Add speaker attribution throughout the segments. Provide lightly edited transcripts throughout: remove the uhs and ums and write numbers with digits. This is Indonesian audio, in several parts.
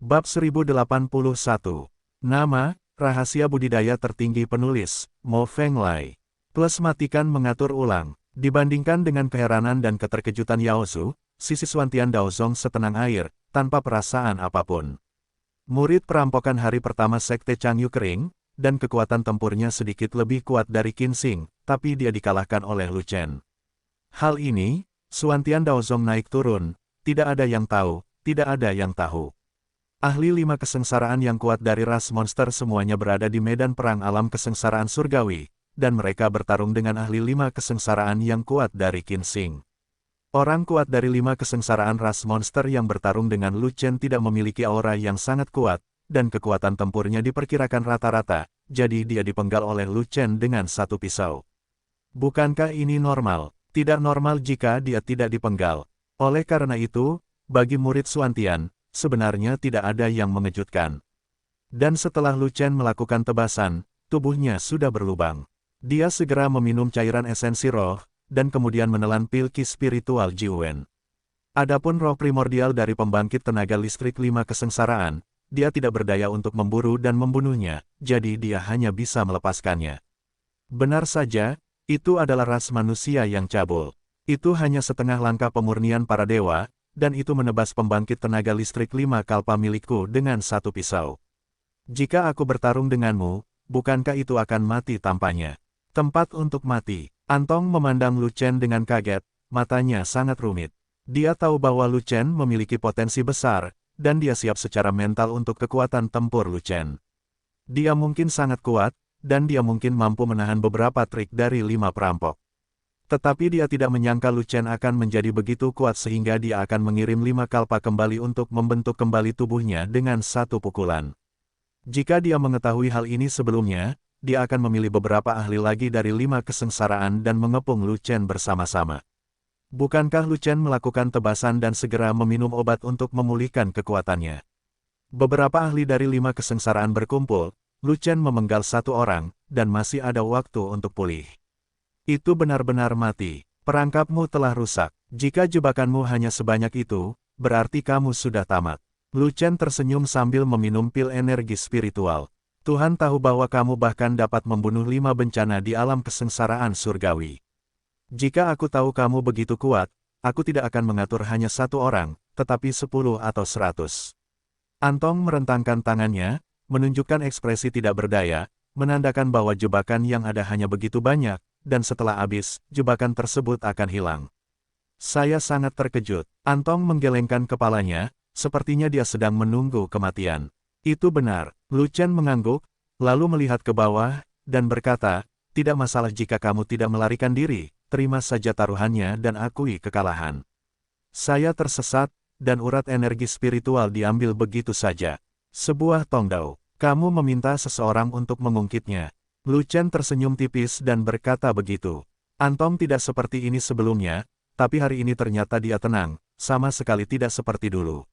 Speaker 1: Bab 1081. Nama, rahasia budidaya tertinggi penulis, Mo Fenglai. Plus matikan mengatur ulang. Dibandingkan dengan keheranan dan keterkejutan Yaozu, sisi Xuantian Daozong setenang air, tanpa perasaan apapun. Murid perampokan hari pertama Sekte Changyu kering, dan kekuatan tempurnya sedikit lebih kuat dari Qin Xing, tapi dia dikalahkan oleh Lu Chen. Hal ini, Xuantian Daozong naik turun, tidak ada yang tahu, tidak ada yang tahu. Ahli 5 kesengsaraan yang kuat dari ras monster semuanya berada di medan perang alam kesengsaraan surgawi, dan mereka bertarung dengan ahli 5 kesengsaraan yang kuat dari Qin Xing. Orang kuat dari 5 kesengsaraan ras monster yang bertarung dengan Lu Chen tidak memiliki aura yang sangat kuat, dan kekuatan tempurnya diperkirakan rata-rata, jadi dia dipenggal oleh Lu Chen dengan satu pisau. Bukankah ini normal? Tidak normal jika dia tidak dipenggal. Oleh karena itu, bagi murid Xuantian, sebenarnya tidak ada yang mengejutkan. Dan setelah Lu Chen melakukan tebasan, tubuhnya sudah berlubang. Dia segera meminum cairan esensi roh, dan kemudian menelan pil ki spiritual Jiwen. Adapun roh primordial dari pembangkit tenaga listrik 5 kesengsaraan, dia tidak berdaya untuk memburu dan membunuhnya, jadi dia hanya bisa melepaskannya. Benar saja, itu adalah ras manusia yang cabul. Itu hanya setengah langkah pemurnian para dewa, dan itu menebas pembangkit tenaga listrik 5 kalpa milikku dengan satu pisau. Jika aku bertarung denganmu, bukankah itu akan mati tampaknya? Tempat untuk mati. Antong memandang Lu Chen dengan kaget, matanya sangat rumit. Dia tahu bahwa Lu Chen memiliki potensi besar, dan dia siap secara mental untuk kekuatan tempur Lu Chen. Dia mungkin sangat kuat, dan dia mungkin mampu menahan beberapa trik dari 5 perampok. Tetapi dia tidak menyangka Lu Chen akan menjadi begitu kuat sehingga dia akan mengirim 5 kalpa kembali untuk membentuk kembali tubuhnya dengan satu pukulan. Jika dia mengetahui hal ini sebelumnya, dia akan memilih beberapa ahli lagi dari 5 kesengsaraan dan mengepung Lu Chen bersama-sama. Bukankah Lu Chen melakukan tebasan dan segera meminum obat untuk memulihkan kekuatannya? Beberapa ahli dari 5 kesengsaraan berkumpul, Lu Chen memenggal satu orang, dan masih ada waktu untuk pulih. Itu benar-benar mati. Perangkapmu telah rusak. Jika jebakanmu hanya sebanyak itu, berarti kamu sudah tamat. Lu Chen tersenyum sambil meminum pil energi spiritual. Tuhan tahu bahwa kamu bahkan dapat membunuh 5 bencana di alam kesengsaraan surgawi. Jika aku tahu kamu begitu kuat, aku tidak akan mengatur hanya satu orang, tetapi 10 atau 100. Antong merentangkan tangannya, menunjukkan ekspresi tidak berdaya, menandakan bahwa jebakan yang ada hanya begitu banyak, dan setelah habis, jebakan tersebut akan hilang. Saya sangat terkejut. Antong menggelengkan kepalanya, sepertinya dia sedang menunggu kematian. Itu benar. Lu Chen mengangguk, lalu melihat ke bawah, dan berkata, tidak masalah jika kamu tidak melarikan diri, terima saja taruhannya dan akui kekalahan. Saya tersesat, dan urat energi spiritual diambil begitu saja. Sebuah tongdao. Kamu meminta seseorang untuk mengungkitnya. Lu Chen tersenyum tipis dan berkata begitu. Antong tidak seperti ini sebelumnya, tapi hari ini ternyata dia tenang, sama sekali tidak seperti dulu.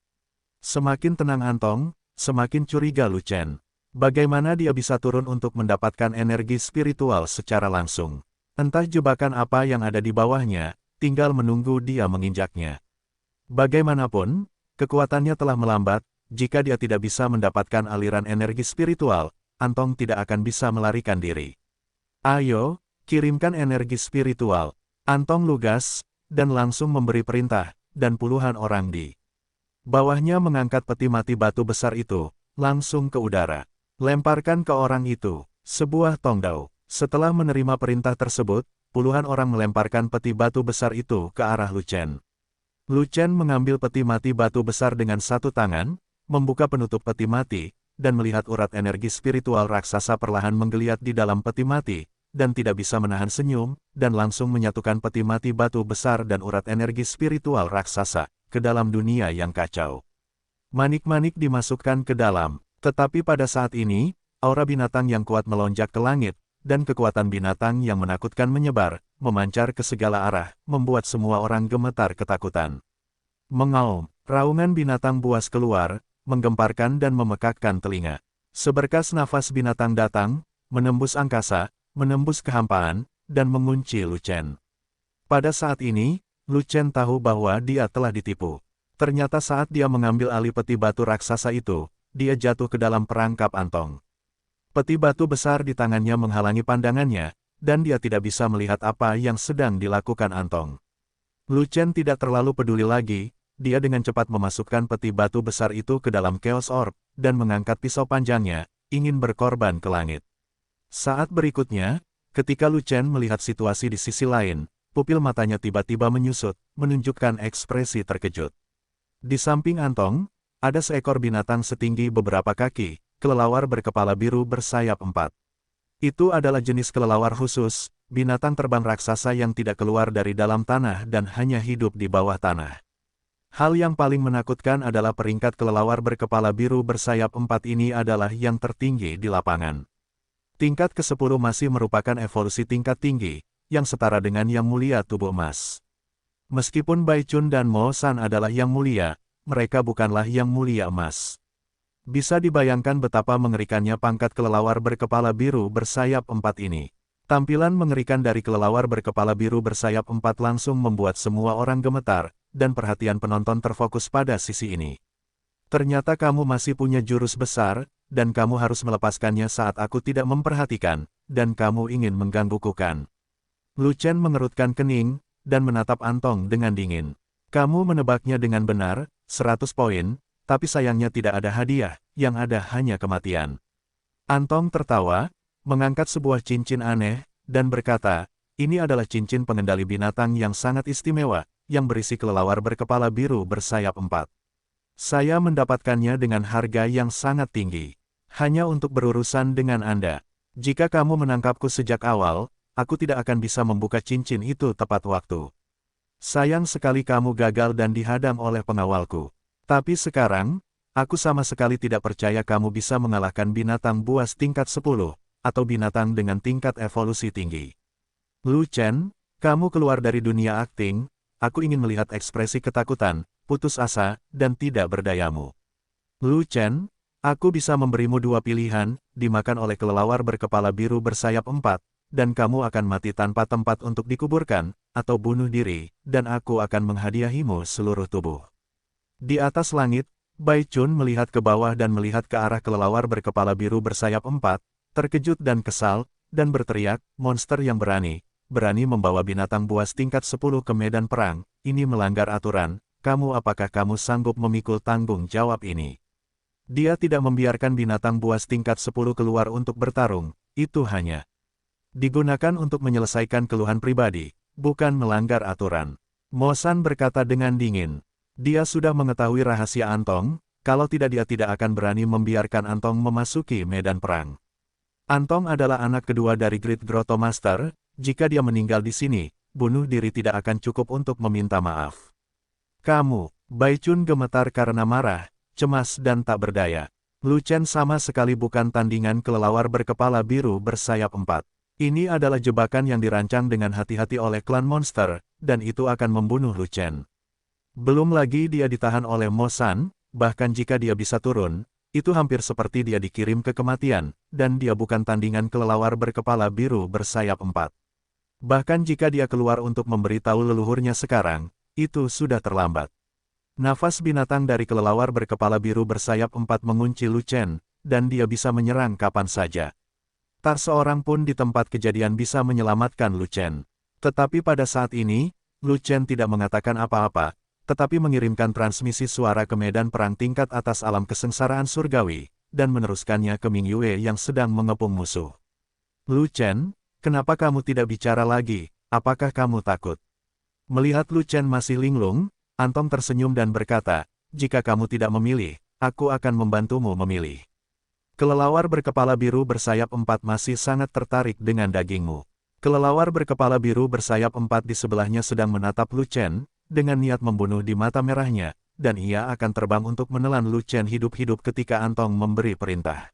Speaker 1: Semakin tenang Antong, semakin curiga Lu Chen. Bagaimana dia bisa turun untuk mendapatkan energi spiritual secara langsung? Entah jebakan apa yang ada di bawahnya, tinggal menunggu dia menginjaknya. Bagaimanapun, kekuatannya telah melambat, jika dia tidak bisa mendapatkan aliran energi spiritual, Antong tidak akan bisa melarikan diri. Ayo, kirimkan energi spiritual. Antong lugas, dan langsung memberi perintah, dan puluhan orang di bawahnya mengangkat peti mati batu besar itu, langsung ke udara. Lemparkan ke orang itu, sebuah tongdao. Setelah menerima perintah tersebut, puluhan orang melemparkan peti batu besar itu ke arah Lu Chen. Lu Chen mengambil peti mati batu besar dengan satu tangan, membuka penutup peti mati, dan melihat urat energi spiritual raksasa perlahan menggeliat di dalam peti mati, dan tidak bisa menahan senyum, dan langsung menyatukan peti mati batu besar dan urat energi spiritual raksasa, ke dalam dunia yang kacau. Manik-manik dimasukkan ke dalam, tetapi pada saat ini, aura binatang yang kuat melonjak ke langit, dan kekuatan binatang yang menakutkan menyebar, memancar ke segala arah, membuat semua orang gemetar ketakutan. Mengaum, raungan binatang buas keluar, menggemparkan dan memekakkan telinga. Seberkas nafas binatang datang, menembus angkasa, menembus kehampaan, dan mengunci Lu Chen. Pada saat ini, Lu Chen tahu bahwa dia telah ditipu. Ternyata saat dia mengambil alih peti batu raksasa itu, dia jatuh ke dalam perangkap Antong. Peti batu besar di tangannya menghalangi pandangannya, dan dia tidak bisa melihat apa yang sedang dilakukan Antong. Lu Chen tidak terlalu peduli lagi, dia dengan cepat memasukkan peti batu besar itu ke dalam Chaos Orb, dan mengangkat pisau panjangnya, ingin berkorban ke langit. Saat berikutnya, ketika Lu Chen melihat situasi di sisi lain, pupil matanya tiba-tiba menyusut, menunjukkan ekspresi terkejut. Di samping Antong, ada seekor binatang setinggi beberapa kaki, kelelawar berkepala biru bersayap 4. Itu adalah jenis kelelawar khusus, binatang terbang raksasa yang tidak keluar dari dalam tanah dan hanya hidup di bawah tanah. Hal yang paling menakutkan adalah peringkat kelelawar berkepala biru bersayap 4 ini adalah yang tertinggi di lapangan. Tingkat ke-10 masih merupakan evolusi tingkat tinggi, yang setara dengan yang mulia tubuh emas. Meskipun Bai Chun dan Mo San adalah yang mulia, mereka bukanlah yang mulia emas. Bisa dibayangkan betapa mengerikannya pangkat kelelawar berkepala biru bersayap 4 ini. Tampilan mengerikan dari kelelawar berkepala biru bersayap 4 langsung membuat semua orang gemetar, dan perhatian penonton terfokus pada sisi ini. Ternyata kamu masih punya jurus besar, dan kamu harus melepaskannya saat aku tidak memperhatikan, dan kamu ingin menggangguku kan? Lu Chen mengerutkan kening, dan menatap Antong dengan dingin. Kamu menebaknya dengan benar, 100 poin, tapi sayangnya tidak ada hadiah, yang ada hanya kematian. Antong tertawa, mengangkat sebuah cincin aneh, dan berkata, ini adalah cincin pengendali binatang yang sangat istimewa, yang berisi kelelawar berkepala biru bersayap 4. Saya mendapatkannya dengan harga yang sangat tinggi. Hanya untuk berurusan dengan Anda. Jika kamu menangkapku sejak awal, aku tidak akan bisa membuka cincin itu tepat waktu. Sayang sekali kamu gagal dan dihadang oleh pengawalku. Tapi sekarang, aku sama sekali tidak percaya kamu bisa mengalahkan binatang buas tingkat 10, atau binatang dengan tingkat evolusi tinggi. Lu Chen, kamu keluar dari dunia akting, aku ingin melihat ekspresi ketakutan, putus asa, dan tidak berdayamu. Lu Chen, aku bisa memberimu dua pilihan, dimakan oleh kelelawar berkepala biru bersayap 4, dan kamu akan mati tanpa tempat untuk dikuburkan, atau bunuh diri, dan aku akan menghadiahimu seluruh tubuh. Di atas langit, Bai Chun melihat ke bawah dan melihat ke arah kelelawar berkepala biru bersayap 4, terkejut dan kesal, dan berteriak, monster yang berani membawa binatang buas tingkat 10 ke medan perang, ini melanggar aturan, apakah kamu sanggup memikul tanggung jawab ini? Dia tidak membiarkan binatang buas tingkat 10 keluar untuk bertarung, itu hanya digunakan untuk menyelesaikan keluhan pribadi, bukan melanggar aturan. Mo San berkata dengan dingin. Dia sudah mengetahui rahasia Antong, kalau tidak dia tidak akan berani membiarkan Antong memasuki medan perang. Antong adalah anak kedua dari Great Grotto Master, jika dia meninggal di sini, bunuh diri tidak akan cukup untuk meminta maaf. Kamu, Bai Chun gemetar karena marah, cemas dan tak berdaya. Lu Chen sama sekali bukan tandingan kelelawar berkepala biru bersayap 4. Ini adalah jebakan yang dirancang dengan hati-hati oleh klan monster, dan itu akan membunuh Lu Chen. Belum lagi dia ditahan oleh Mo San, bahkan jika dia bisa turun, itu hampir seperti dia dikirim ke kematian, dan dia bukan tandingan kelelawar berkepala biru bersayap 4. Bahkan jika dia keluar untuk memberitahu leluhurnya sekarang, itu sudah terlambat. Nafas binatang dari kelelawar berkepala biru bersayap 4 mengunci Lu Chen, dan dia bisa menyerang kapan saja. Tak seorang pun di tempat kejadian bisa menyelamatkan Lu Chen. Tetapi pada saat ini, Lu Chen tidak mengatakan apa-apa, tetapi mengirimkan transmisi suara ke medan perang tingkat atas alam kesengsaraan surgawi, dan meneruskannya ke Ming Yue yang sedang mengepung musuh. Lu Chen, kenapa kamu tidak bicara lagi, apakah kamu takut? Melihat Lu Chen masih linglung, Antong tersenyum dan berkata, jika kamu tidak memilih, aku akan membantumu memilih. Kelelawar berkepala biru bersayap 4 masih sangat tertarik dengan dagingmu. Kelelawar berkepala biru bersayap 4 di sebelahnya sedang menatap Lu Chen, dengan niat membunuh di mata merahnya, dan ia akan terbang untuk menelan Lu Chen hidup-hidup ketika Antong memberi perintah.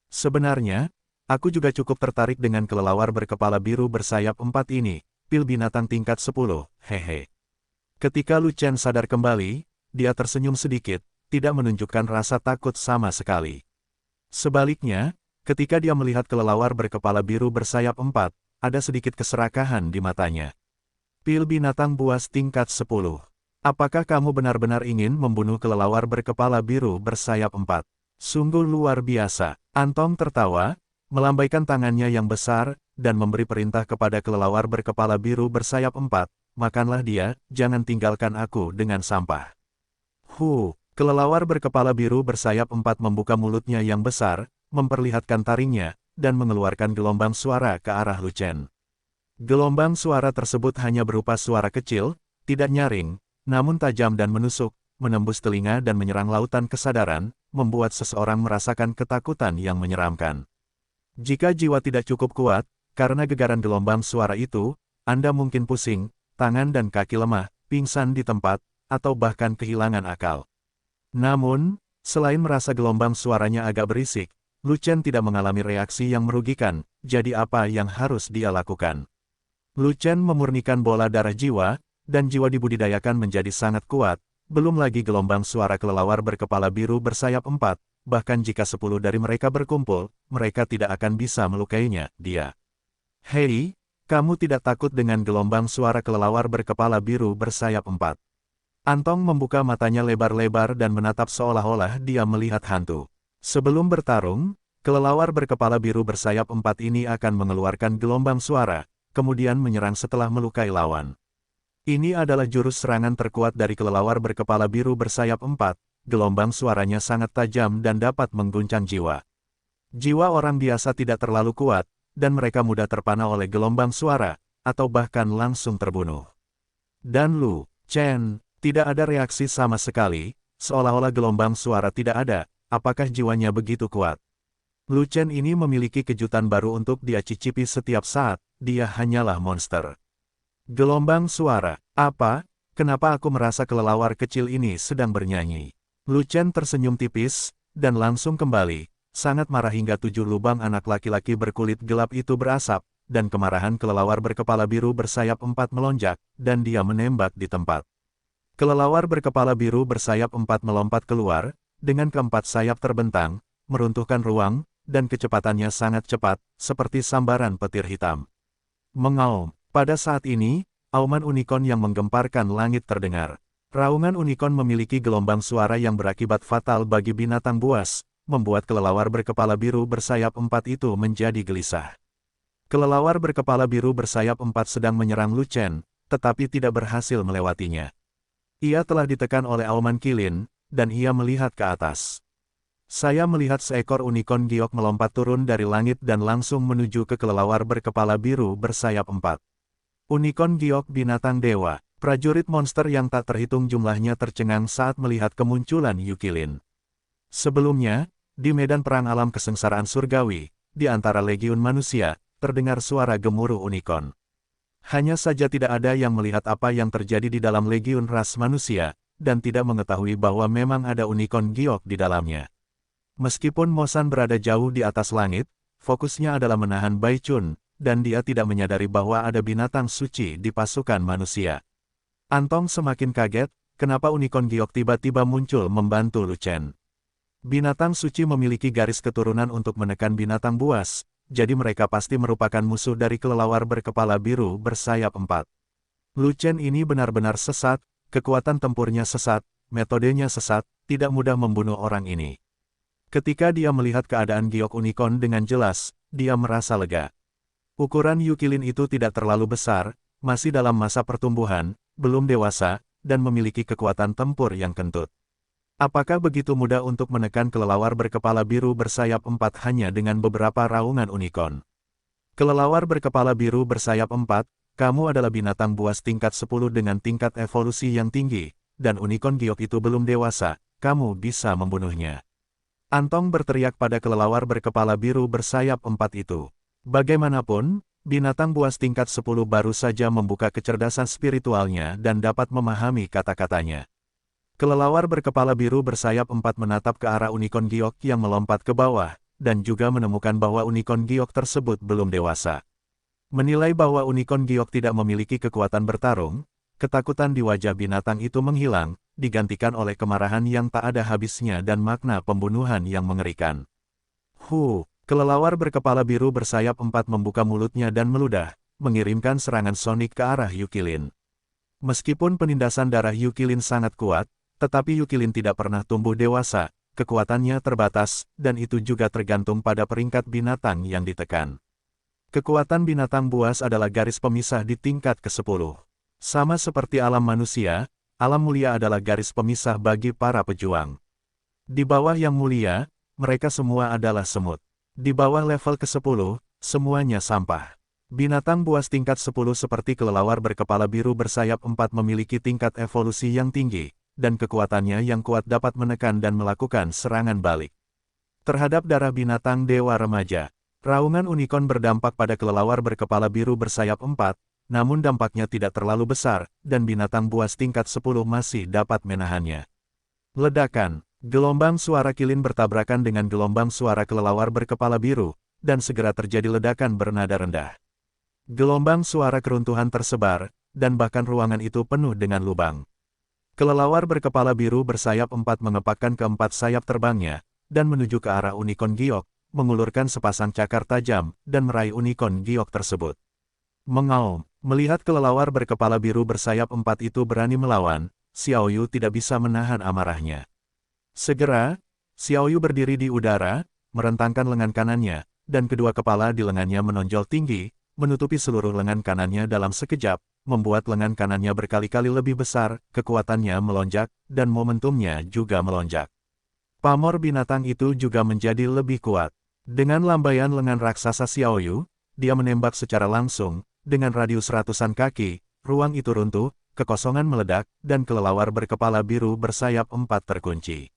Speaker 1: Sebenarnya, aku juga cukup tertarik dengan kelelawar berkepala biru bersayap 4 ini, pil binatang tingkat 10, hehe. Ketika Lu Chen sadar kembali, dia tersenyum sedikit, tidak menunjukkan rasa takut sama sekali. Sebaliknya, ketika dia melihat kelelawar berkepala biru bersayap 4, ada sedikit keserakahan di matanya. Pil binatang buas tingkat 10. Apakah kamu benar-benar ingin membunuh kelelawar berkepala biru bersayap 4? Sungguh luar biasa. Antong tertawa, melambaikan tangannya yang besar, dan memberi perintah kepada kelelawar berkepala biru bersayap 4, makanlah dia, jangan tinggalkan aku dengan sampah. Kelelawar berkepala biru bersayap 4 membuka mulutnya yang besar, memperlihatkan taringnya, dan mengeluarkan gelombang suara ke arah Lu Chen. Gelombang suara tersebut hanya berupa suara kecil, tidak nyaring, namun tajam dan menusuk, menembus telinga dan menyerang lautan kesadaran, membuat seseorang merasakan ketakutan yang menyeramkan. Jika jiwa tidak cukup kuat, karena gegaran gelombang suara itu, Anda mungkin pusing, tangan dan kaki lemah, pingsan di tempat, atau bahkan kehilangan akal. Namun, selain merasa gelombang suaranya agak berisik, Lu Chen tidak mengalami reaksi yang merugikan, jadi apa yang harus dia lakukan? Lu Chen memurnikan bola darah jiwa, dan jiwa dibudidayakan menjadi sangat kuat, belum lagi gelombang suara kelelawar berkepala biru bersayap 4, bahkan jika 10 dari mereka berkumpul, mereka tidak akan bisa melukainya, dia. Hei, kamu tidak takut dengan gelombang suara kelelawar berkepala biru bersayap 4? Antong membuka matanya lebar-lebar dan menatap seolah-olah dia melihat hantu. Sebelum bertarung, kelelawar berkepala biru bersayap 4 ini akan mengeluarkan gelombang suara, kemudian menyerang setelah melukai lawan. Ini adalah jurus serangan terkuat dari kelelawar berkepala biru bersayap 4, gelombang suaranya sangat tajam dan dapat mengguncang jiwa. Jiwa orang biasa tidak terlalu kuat, dan mereka mudah terpana oleh gelombang suara, atau bahkan langsung terbunuh. Dan Lu Chen tidak ada reaksi sama sekali, seolah-olah gelombang suara tidak ada, apakah jiwanya begitu kuat? Lu Chen ini memiliki kejutan baru untuk dia cicipi setiap saat, dia hanyalah monster. Gelombang suara, apa? Kenapa aku merasa kelelawar kecil ini sedang bernyanyi? Lu Chen tersenyum tipis, dan langsung kembali, sangat marah hingga 7 lubang anak laki-laki berkulit gelap itu berasap, dan kemarahan kelelawar berkepala biru bersayap 4 melonjak, dan dia menembak di tempat. Kelelawar berkepala biru bersayap 4 melompat keluar, dengan keempat sayap terbentang, meruntuhkan ruang, dan kecepatannya sangat cepat, seperti sambaran petir hitam. Mengaum. Pada saat ini, auman unicorn yang menggemparkan langit terdengar. Raungan unicorn memiliki gelombang suara yang berakibat fatal bagi binatang buas, membuat kelelawar berkepala biru bersayap 4 itu menjadi gelisah. Kelelawar berkepala biru bersayap 4 sedang menyerang Lu Chen, tetapi tidak berhasil melewatinya. Ia telah ditekan oleh auman kilin, dan ia melihat ke atas. Saya melihat seekor unicorn giok melompat turun dari langit dan langsung menuju ke kelelawar berkepala biru bersayap 4. Unicorn giok binatang dewa, prajurit monster yang tak terhitung jumlahnya tercengang saat melihat kemunculan Yukilin. Sebelumnya, di medan perang alam kesengsaraan surgawi, di antara legiun manusia, terdengar suara gemuruh unicorn. Hanya saja tidak ada yang melihat apa yang terjadi di dalam legiun ras manusia, dan tidak mengetahui bahwa memang ada unicorn giok di dalamnya. Meskipun Mosan berada jauh di atas langit, fokusnya adalah menahan Bai Chun, dan dia tidak menyadari bahwa ada binatang suci di pasukan manusia. Antong semakin kaget, kenapa unicorn giok tiba-tiba muncul membantu Lu Chen. Binatang suci memiliki garis keturunan untuk menekan binatang buas, jadi mereka pasti merupakan musuh dari kelelawar berkepala biru bersayap 4. Lu Chen ini benar-benar sesat, kekuatan tempurnya sesat, metodenya sesat, tidak mudah membunuh orang ini. Ketika dia melihat keadaan giok unicorn dengan jelas, dia merasa lega. Ukuran Yukilin itu tidak terlalu besar, masih dalam masa pertumbuhan, belum dewasa, dan memiliki kekuatan tempur yang kentut. Apakah begitu mudah untuk menekan kelelawar berkepala biru bersayap 4 hanya dengan beberapa raungan unicorn? Kelelawar berkepala biru bersayap 4, kamu adalah binatang buas tingkat 10 dengan tingkat evolusi yang tinggi, dan unicorn giok itu belum dewasa, kamu bisa membunuhnya. Antong berteriak pada kelelawar berkepala biru bersayap 4 itu. Bagaimanapun, binatang buas tingkat 10 baru saja membuka kecerdasan spiritualnya dan dapat memahami kata-katanya. Kelelawar berkepala biru bersayap 4 menatap ke arah unicorn giok yang melompat ke bawah, dan juga menemukan bahwa unicorn giok tersebut belum dewasa. Menilai bahwa unicorn giok tidak memiliki kekuatan bertarung, ketakutan di wajah binatang itu menghilang, digantikan oleh kemarahan yang tak ada habisnya dan makna pembunuhan yang mengerikan. Kelelawar berkepala biru bersayap 4 membuka mulutnya dan meludah, mengirimkan serangan sonik ke arah Yukilin. Meskipun penindasan darah Yukilin sangat kuat, tetapi Yukilin tidak pernah tumbuh dewasa, kekuatannya terbatas, dan itu juga tergantung pada peringkat binatang yang ditekan. Kekuatan binatang buas adalah garis pemisah di tingkat ke-10. Sama seperti alam manusia, alam mulia adalah garis pemisah bagi para pejuang. Di bawah yang mulia, mereka semua adalah semut. Di bawah level ke-10, semuanya sampah. Binatang buas tingkat 10 seperti kelelawar berkepala biru bersayap 4 memiliki tingkat evolusi yang tinggi, dan kekuatannya yang kuat dapat menekan dan melakukan serangan balik. Terhadap darah binatang dewa remaja, raungan unicorn berdampak pada kelelawar berkepala biru bersayap 4, namun dampaknya tidak terlalu besar, dan binatang buas tingkat 10 masih dapat menahannya. Ledakan, gelombang suara kilin bertabrakan dengan gelombang suara kelelawar berkepala biru, dan segera terjadi ledakan bernada rendah. Gelombang suara keruntuhan tersebar, dan bahkan ruangan itu penuh dengan lubang. Kelelawar berkepala biru bersayap 4 mengepakkan keempat sayap terbangnya, dan menuju ke arah unicorn giok, mengulurkan sepasang cakar tajam, dan meraih unicorn giok tersebut. Mengaum, melihat kelelawar berkepala biru bersayap 4 itu berani melawan, Xiao Yu tidak bisa menahan amarahnya. Segera, Xiao Yu berdiri di udara, merentangkan lengan kanannya, dan kedua kepala di lengannya menonjol tinggi, menutupi seluruh lengan kanannya dalam sekejap, membuat lengan kanannya berkali-kali lebih besar, kekuatannya melonjak, dan momentumnya juga melonjak. Pamor binatang itu juga menjadi lebih kuat. Dengan lambaian lengan raksasa Xiao Yu, dia menembak secara langsung, dengan radius ratusan kaki, ruang itu runtuh, kekosongan meledak, dan kelelawar berkepala biru bersayap 4 terkunci.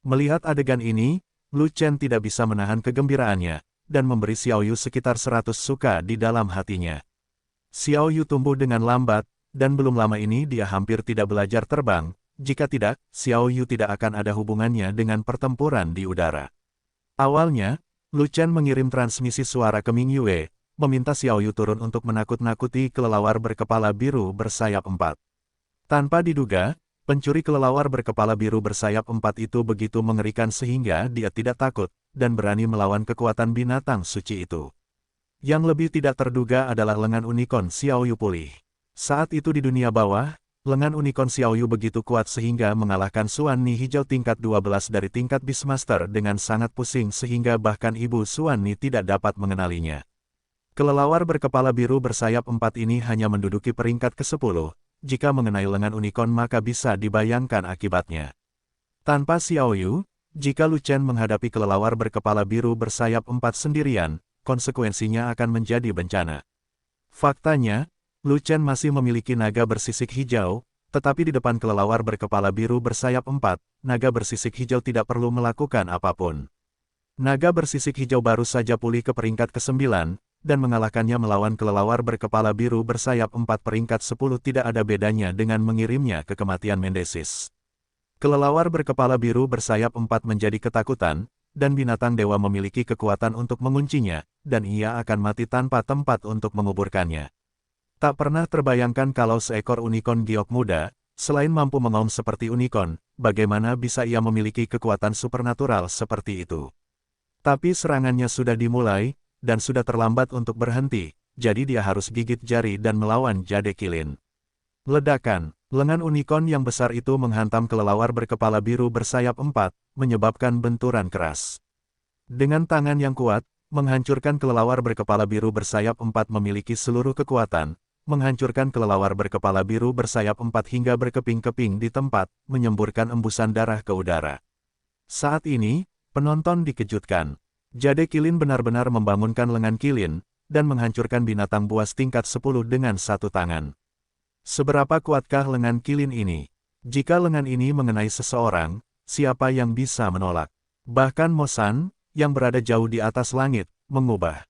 Speaker 1: Melihat adegan ini, Lu Chen tidak bisa menahan kegembiraannya, dan memberi Xiao Yu sekitar 100 suka di dalam hatinya. Xiao Yu tumbuh dengan lambat, dan belum lama ini dia hampir tidak belajar terbang, jika tidak, Xiao Yu tidak akan ada hubungannya dengan pertempuran di udara. Awalnya, Lu Chen mengirim transmisi suara ke Ming Yue, meminta Xiao Yu turun untuk menakut-nakuti kelelawar berkepala biru bersayap 4. Tanpa diduga, pencuri kelelawar berkepala biru bersayap 4 itu begitu mengerikan sehingga dia tidak takut, dan berani melawan kekuatan binatang suci itu. Yang lebih tidak terduga adalah lengan unicorn Xiao Yu pulih. Saat itu di dunia bawah, lengan unicorn Xiao Yu begitu kuat sehingga mengalahkan Xuan Ni hijau tingkat 12 dari tingkat Beastmaster dengan sangat pusing sehingga bahkan ibu Xuan Ni tidak dapat mengenalinya. Kelelawar berkepala biru bersayap 4 ini hanya menduduki peringkat ke-10, jika mengenai lengan unicorn maka bisa dibayangkan akibatnya. Tanpa Xiao Yu, jika Lu Chen menghadapi kelelawar berkepala biru bersayap 4 sendirian, konsekuensinya akan menjadi bencana. Faktanya, Lu Chen masih memiliki naga bersisik hijau, tetapi di depan kelelawar berkepala biru bersayap 4, naga bersisik hijau tidak perlu melakukan apapun. Naga bersisik hijau baru saja pulih ke peringkat ke-9, dan mengalahkannya melawan kelelawar berkepala biru bersayap 4 peringkat 10 tidak ada bedanya dengan mengirimnya ke kematian mendesis. Kelelawar berkepala biru bersayap 4 menjadi ketakutan, dan binatang dewa memiliki kekuatan untuk menguncinya, dan ia akan mati tanpa tempat untuk menguburkannya. Tak pernah terbayangkan kalau seekor unicorn giok muda, selain mampu mengaum seperti unicorn, bagaimana bisa ia memiliki kekuatan supernatural seperti itu. Tapi serangannya sudah dimulai, dan sudah terlambat untuk berhenti, jadi dia harus gigit jari dan melawan Jade Kilin. Ledakan, lengan unicorn yang besar itu menghantam kelelawar berkepala biru bersayap 4, menyebabkan benturan keras. Dengan tangan yang kuat, menghancurkan kelelawar berkepala biru bersayap 4 memiliki seluruh kekuatan, menghancurkan kelelawar berkepala biru bersayap 4 hingga berkeping-keping di tempat, menyemburkan embusan darah ke udara. Saat ini, penonton dikejutkan. Jade Kilin benar-benar membangunkan lengan Kilin, dan menghancurkan binatang buas tingkat 10 dengan satu tangan. Seberapa kuatkah lengan Kilin ini? Jika lengan ini mengenai seseorang, siapa yang bisa menolak? Bahkan Mo San, yang berada jauh di atas langit, mengubah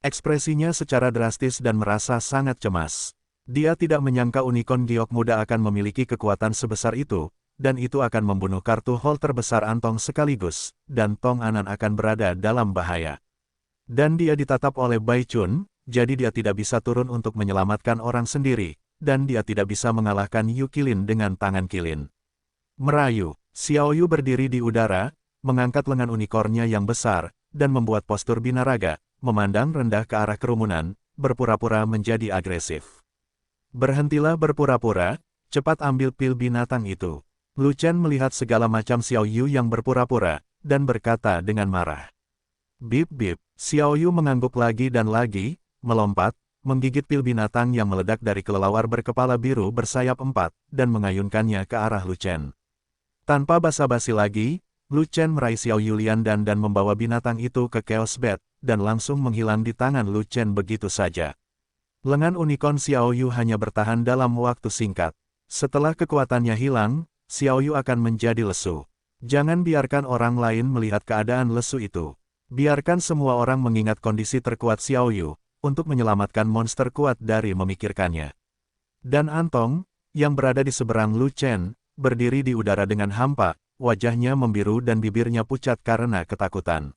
Speaker 1: ekspresinya secara drastis dan merasa sangat cemas. Dia tidak menyangka unicorn giok muda akan memiliki kekuatan sebesar itu, dan itu akan membunuh kartu hall terbesar Antong sekaligus, dan Tong Anan akan berada dalam bahaya. Dan dia ditatap oleh Bai Chun, jadi dia tidak bisa turun untuk menyelamatkan orang sendiri, dan dia tidak bisa mengalahkan Yu Kilin dengan tangan Kilin. Merayu, Xiao Yu berdiri di udara, mengangkat lengan unicornnya yang besar, dan membuat postur binaraga, memandang rendah ke arah kerumunan, berpura-pura menjadi agresif. Berhentilah berpura-pura, cepat ambil pil binatang itu. Lu Chen melihat segala macam Xiao Yu yang berpura-pura, dan berkata dengan marah. Bip bip, Xiao Yu mengangguk lagi dan lagi, melompat, menggigit pil binatang yang meledak dari kelelawar berkepala biru bersayap 4, dan mengayunkannya ke arah Lu Chen. Tanpa basa-basi lagi, Lu Chen meraih Xiao Yulian dan membawa binatang itu ke Chaos Bed, dan langsung menghilang di tangan Lu Chen begitu saja. Lengan unicorn Xiao Yu hanya bertahan dalam waktu singkat. Setelah kekuatannya hilang, Xiao Yu akan menjadi lesu. Jangan biarkan orang lain melihat keadaan lesu itu. Biarkan semua orang mengingat kondisi terkuat Xiao Yu, untuk menyelamatkan monster kuat dari memikirkannya. Dan Antong, yang berada di seberang Lu Chen, berdiri di udara dengan hampa, wajahnya membiru dan bibirnya pucat karena ketakutan.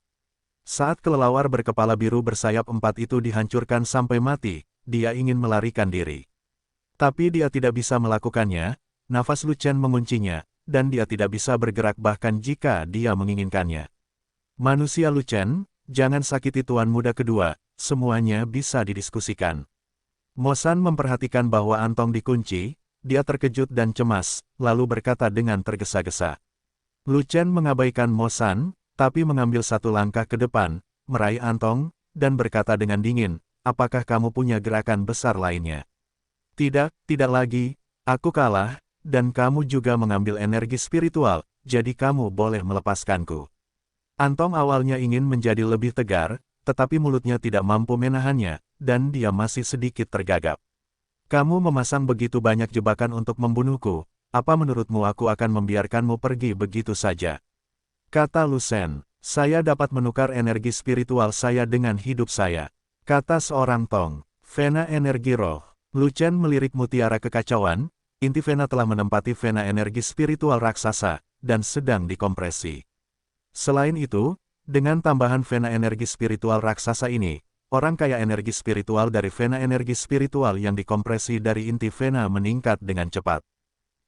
Speaker 1: Saat kelelawar berkepala biru bersayap 4 itu dihancurkan sampai mati, dia ingin melarikan diri. Tapi dia tidak bisa melakukannya, nafas Lu Chen menguncinya, dan dia tidak bisa bergerak bahkan jika dia menginginkannya. Manusia Lu Chen, jangan sakiti tuan muda kedua, semuanya bisa didiskusikan. Mo San memperhatikan bahwa Antong dikunci, dia terkejut dan cemas, lalu berkata dengan tergesa-gesa. Lu Chen mengabaikan Mo San, tapi mengambil satu langkah ke depan, meraih Antong, dan berkata dengan dingin, apakah kamu punya gerakan besar lainnya? Tidak, tidak lagi, aku kalah, dan kamu juga mengambil energi spiritual, jadi kamu boleh melepaskanku. Antong awalnya ingin menjadi lebih tegar, tetapi mulutnya tidak mampu menahannya, dan dia masih sedikit tergagap. Kamu memasang begitu banyak jebakan untuk membunuhku, apa menurutmu aku akan membiarkanmu pergi begitu saja? Kata Lu Chen, saya dapat menukar energi spiritual saya dengan hidup saya. Kata seorang Tong, vena energi roh. Lu Chen melirik mutiara kekacauan, inti vena telah menempati vena energi spiritual raksasa, dan sedang dikompresi. Selain itu, dengan tambahan vena energi spiritual raksasa ini, orang kaya energi spiritual dari vena energi spiritual yang dikompresi dari inti vena meningkat dengan cepat.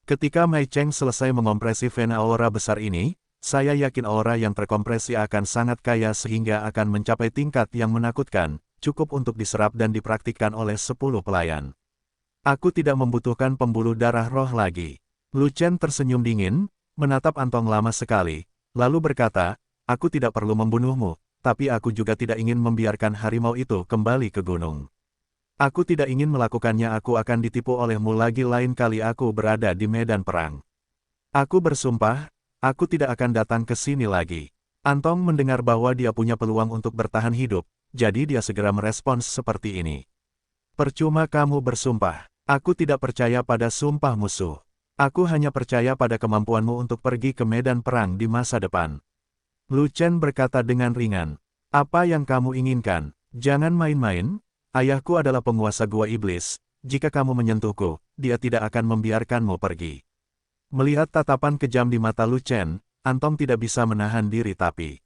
Speaker 1: Ketika Mei Cheng selesai mengompresi vena aura besar ini, saya yakin aura yang terkompresi akan sangat kaya sehingga akan mencapai tingkat yang menakutkan, cukup untuk diserap dan dipraktikkan oleh 10 pelayan. Aku tidak membutuhkan pembuluh darah roh lagi. Lu Chen tersenyum dingin, menatap Antong lama sekali, lalu berkata, aku tidak perlu membunuhmu, tapi aku juga tidak ingin membiarkan harimau itu kembali ke gunung. Aku tidak ingin melakukannya, aku akan ditipu olehmu lagi lain kali aku berada di medan perang. Aku bersumpah, aku tidak akan datang ke sini lagi. Antong mendengar bahwa dia punya peluang untuk bertahan hidup, jadi dia segera merespons seperti ini. Percuma kamu bersumpah, aku tidak percaya pada sumpah musuh. Aku hanya percaya pada kemampuanmu untuk pergi ke medan perang di masa depan. Lu Chen berkata dengan ringan, apa yang kamu inginkan? Jangan main-main, ayahku adalah penguasa gua iblis, jika kamu menyentuhku, dia tidak akan membiarkanmu pergi. Melihat tatapan kejam di mata Lu Chen, Antong tidak bisa menahan diri tapi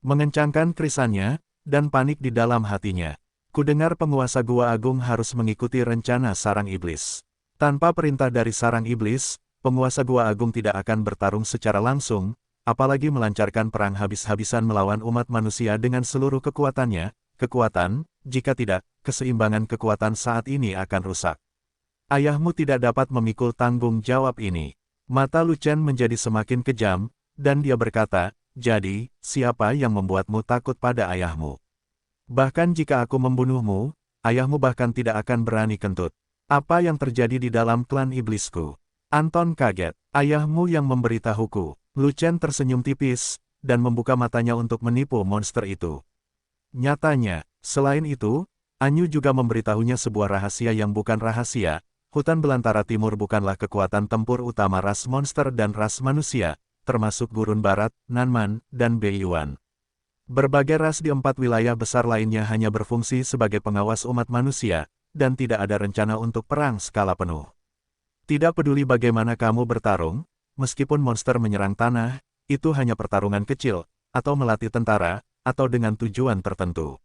Speaker 1: mengencangkan krisannya, dan panik di dalam hatinya. Kudengar penguasa gua agung harus mengikuti rencana sarang iblis. Tanpa perintah dari sarang iblis, penguasa gua agung tidak akan bertarung secara langsung, apalagi melancarkan perang habis-habisan melawan umat manusia dengan seluruh kekuatannya. Kekuatan, jika tidak, keseimbangan kekuatan saat ini akan rusak. Ayahmu tidak dapat memikul tanggung jawab ini. Mata Lu Chen menjadi semakin kejam, dan dia berkata, jadi, siapa yang membuatmu takut pada ayahmu? Bahkan jika aku membunuhmu, ayahmu bahkan tidak akan berani kentut. Apa yang terjadi di dalam klan iblisku? Anton kaget. Ayahmu yang memberitahuku. Lu Chen tersenyum tipis, dan membuka matanya untuk menipu monster itu. Nyatanya, selain itu, Anyu juga memberitahunya sebuah rahasia yang bukan rahasia. Hutan belantara timur bukanlah kekuatan tempur utama ras monster dan ras manusia, termasuk Gurun Barat, Nanman, dan Beiyuan. Berbagai ras di 4 wilayah besar lainnya hanya berfungsi sebagai pengawas umat manusia, dan tidak ada rencana untuk perang skala penuh. Tidak peduli bagaimana kamu bertarung, meskipun monster menyerang tanah, itu hanya pertarungan kecil, atau melatih tentara, atau dengan tujuan tertentu.